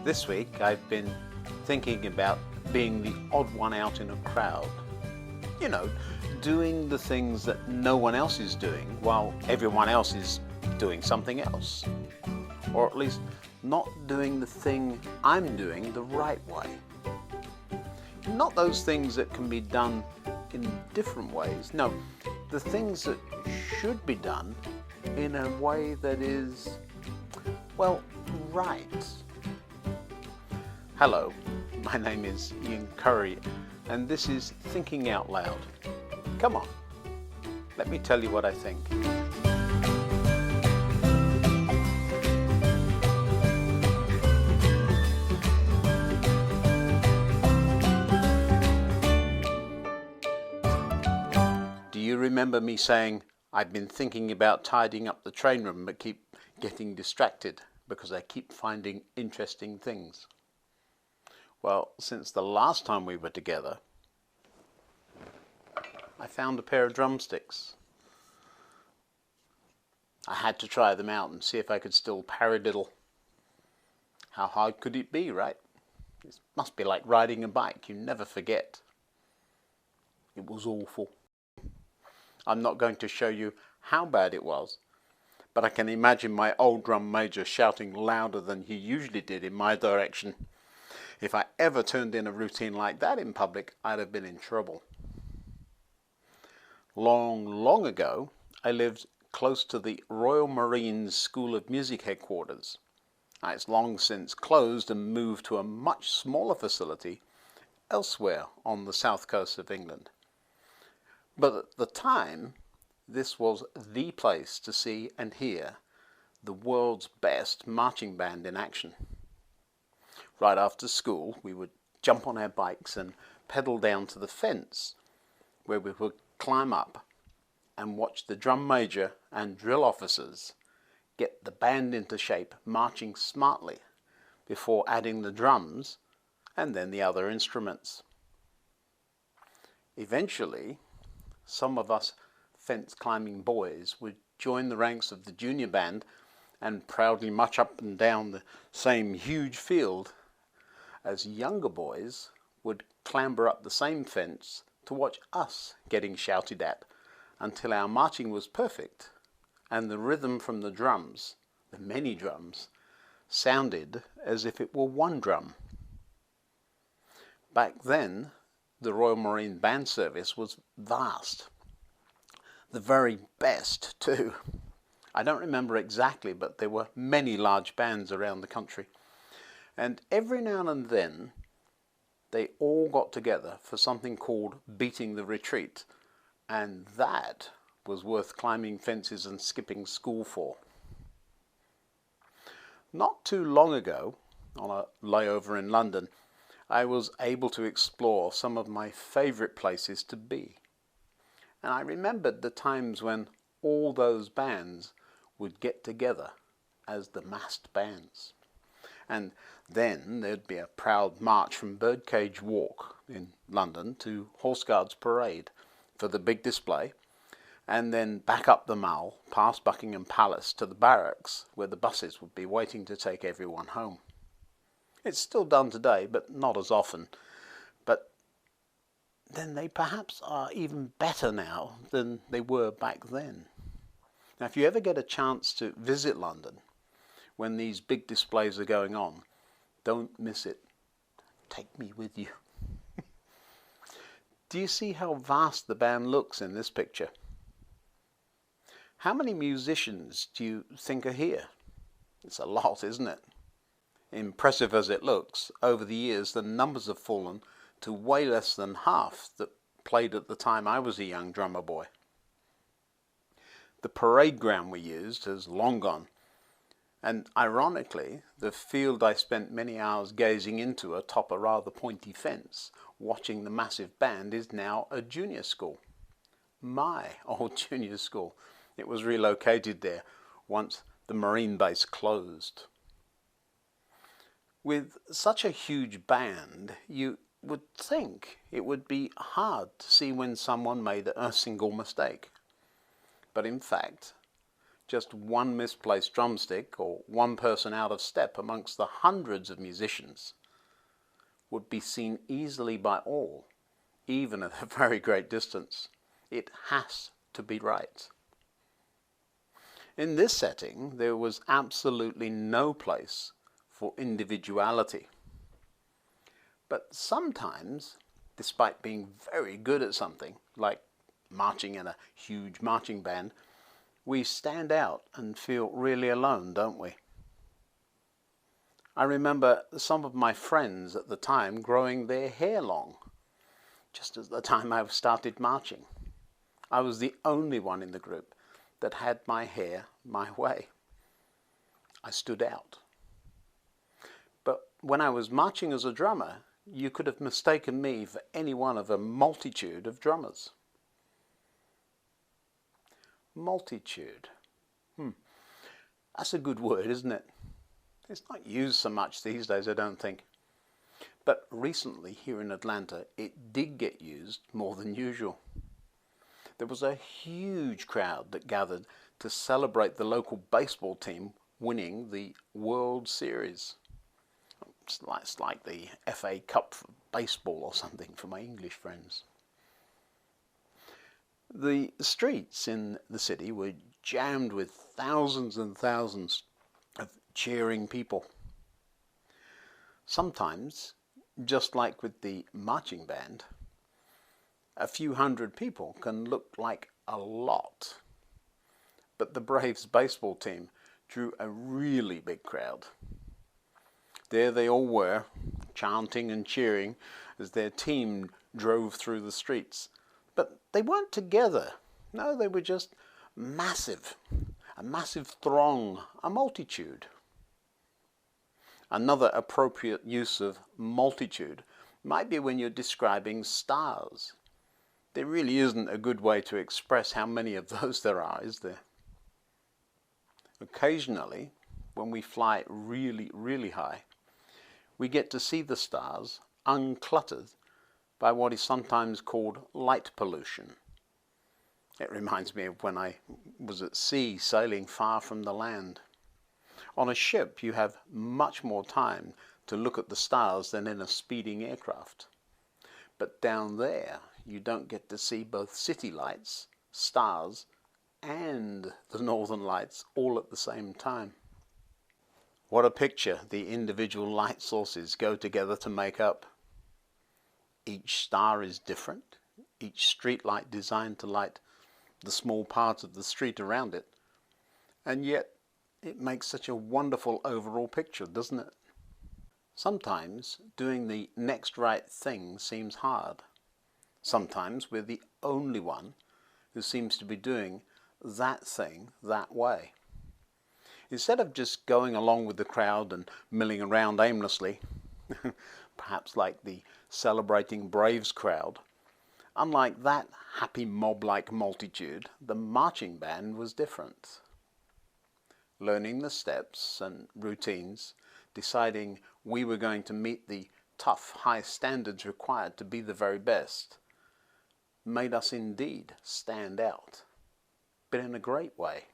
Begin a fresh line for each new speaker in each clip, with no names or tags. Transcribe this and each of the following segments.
This week I've been thinking about being the odd one out in a crowd. You know, doing the things that no one else is doing while everyone else is doing something else. Or at least not doing the thing I'm doing the right way. Not those things that can be done in different ways. No, the things that should be done in a way that is, well, right. Hello, my name is Ian Currey, and this is Thinking Out Loud. Come on, let me tell you what I think. Do you remember me saying I've been thinking about tidying up the train room but keep getting distracted because I keep finding interesting things? Well, since the last time we were together, I found a pair of drumsticks. I had to try them out and see if I could still paradiddle. How hard could it be, right? It must be like riding a bike, you never forget. It was awful. I'm not going to show you how bad it was, but I can imagine my old drum major shouting louder than he usually did in my direction. If I ever turned in a routine like that in public, I'd have been in trouble. Long ago, I lived close to the Royal Marines School of Music headquarters. It's long since closed and moved to a much smaller facility elsewhere on the south coast of England. But at the time, this was the place to see and hear the world's best marching band in action. Right after school, we would jump on our bikes and pedal down to the fence, where we would climb up and watch the drum major and drill officers get the band into shape, marching smartly, before adding the drums and then the other instruments. Eventually, some of us fence-climbing boys would join the ranks of the junior band and proudly march up and down the same huge field, as younger boys would clamber up the same fence to watch us getting shouted at until our marching was perfect and the rhythm from the drums, the many drums, sounded as if it were one drum. Back then, the Royal Marine Band Service was vast. The very best, too. I don't remember exactly, but there were many large bands around the country. And every now and then, they all got together for something called Beating the Retreat. And that was worth climbing fences and skipping school for. Not too long ago, on a layover in London, I was able to explore some of my favourite places to be. And I remembered the times when all those bands would get together as the massed bands. And then there'd be a proud march from Birdcage Walk in London to Horse Guards Parade for the big display, and then back up the Mall, past Buckingham Palace to the barracks, where the buses would be waiting to take everyone home. It's still done today, but not as often. But then they perhaps are even better now than they were back then. Now, if you ever get a chance to visit London when these big displays are going on, don't miss it. Take me with you. Do you see how vast the band looks in this picture? How many musicians do you think are here? It's a lot, isn't it? Impressive as it looks, over the years the numbers have fallen to way less than half that played at the time I was a young drummer boy. The parade ground we used has long gone, and ironically, the field I spent many hours gazing into atop a rather pointy fence, watching the massive band, is now a junior school. My old junior school. It was relocated there once the Marine base closed. With such a huge band, you would think it would be hard to see when someone made a single mistake. But in fact, Just one misplaced drumstick or one person out of step amongst the hundreds of musicians would be seen easily by all, even at a very great distance. It has to be right. In this setting, there was absolutely no place for individuality. But sometimes, despite being very good at something, like marching in a huge marching band, we stand out and feel really alone, don't we? I remember some of my friends at the time growing their hair long, just at the time I started marching. I was the only one in the group that had my hair my way. I stood out. But when I was marching as a drummer, you could have mistaken me for any one of a multitude of drummers. Multitude. That's a good word, isn't it? It's not used so much these days, I don't think. But recently here in Atlanta, it did get used more than usual. There was a huge crowd that gathered to celebrate the local baseball team winning the World Series. It's like the FA Cup for baseball or something for my English friends. The streets in the city were jammed with thousands and thousands of cheering people. Sometimes, just like with the marching band, a few hundred people can look like a lot. But the Braves baseball team drew a really big crowd. There they all were, chanting and cheering as their team drove through the streets. But they weren't together. No, they were just massive. A massive throng, a multitude. Another appropriate use of multitude might be when you're describing stars. There really isn't a good way to express how many of those there are, is there? Occasionally, when we fly really, really high, we get to see the stars uncluttered by what is sometimes called light pollution. It reminds me of when I was at sea sailing far from the land. On a ship, you have much more time to look at the stars than in a speeding aircraft. But down there, you don't get to see both city lights, stars, and the northern lights all at the same time. What a picture the individual light sources go together to make up. Each star is different, each street light designed to light the small parts of the street around it, and yet it makes such a wonderful overall picture, doesn't it? Sometimes doing the next right thing seems hard. Sometimes we're the only one who seems to be doing that thing that way. Instead of just going along with the crowd and milling around aimlessly, perhaps like the celebrating Braves crowd, unlike that happy mob-like multitude, the marching band was different. Learning the steps and routines, deciding we were going to meet the tough, high standards required to be the very best, made us indeed stand out, but in a great way,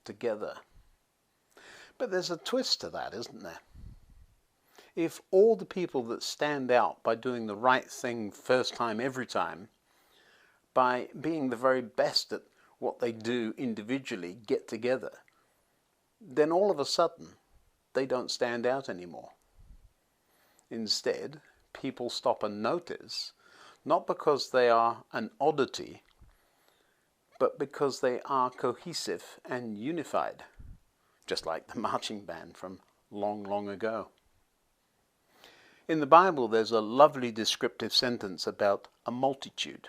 together. But there's a twist to that, isn't there? If all the people that stand out by doing the right thing first time every time, by being the very best at what they do individually, get together, then all of a sudden they don't stand out anymore. Instead, people stop and notice, not because they are an oddity, but because they are cohesive and unified, just like the marching band from long, long ago. In the Bible, there's a lovely descriptive sentence about a multitude.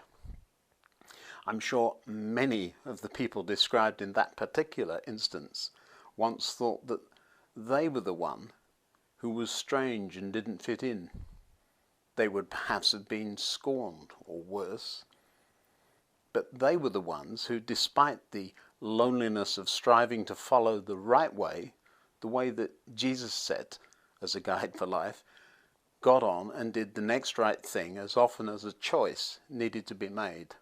I'm sure many of the people described in that particular instance once thought that they were the one who was strange and didn't fit in. They would perhaps have been scorned or worse. But they were the ones who, despite the loneliness of striving to follow the right way, the way that Jesus set as a guide for life, got on and did the next right thing as often as a choice needed to be made.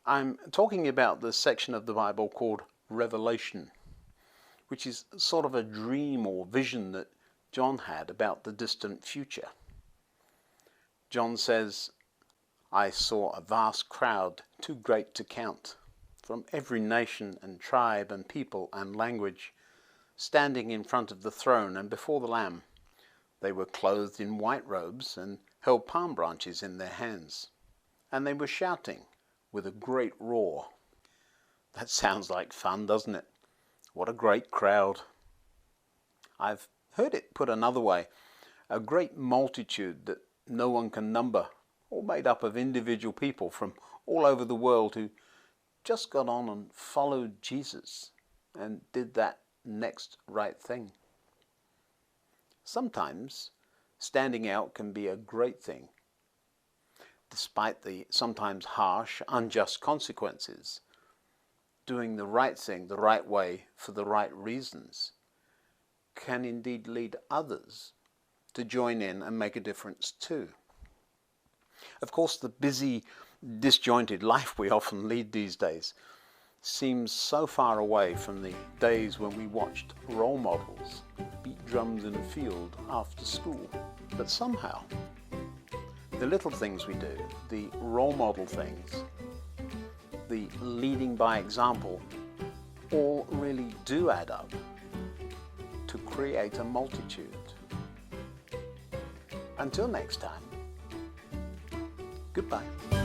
I'm talking about the section of the Bible called Revelation, which is sort of a dream or vision that John had about the distant future. John says, I saw a vast crowd, too great to count, from every nation and tribe and people and language, standing in front of the throne and before the Lamb. They were clothed in white robes and held palm branches in their hands. And they were shouting with a great roar. That sounds like fun, doesn't it? What a great crowd. I've heard it put another way, a great multitude that no one can number, all made up of individual people from all over the world who just got on and followed Jesus and did that next right thing. Sometimes standing out can be a great thing. Despite the sometimes harsh, unjust consequences, doing the right thing the right way for the right reasons can indeed lead others to join in and make a difference too. Of course, the busy, disjointed life we often lead these days seems so far away from the days when we watched role models beat drums in a field after school. But somehow, the little things we do, the role model things, the leading by example, all really do add up to create a multitude. Until next time, goodbye.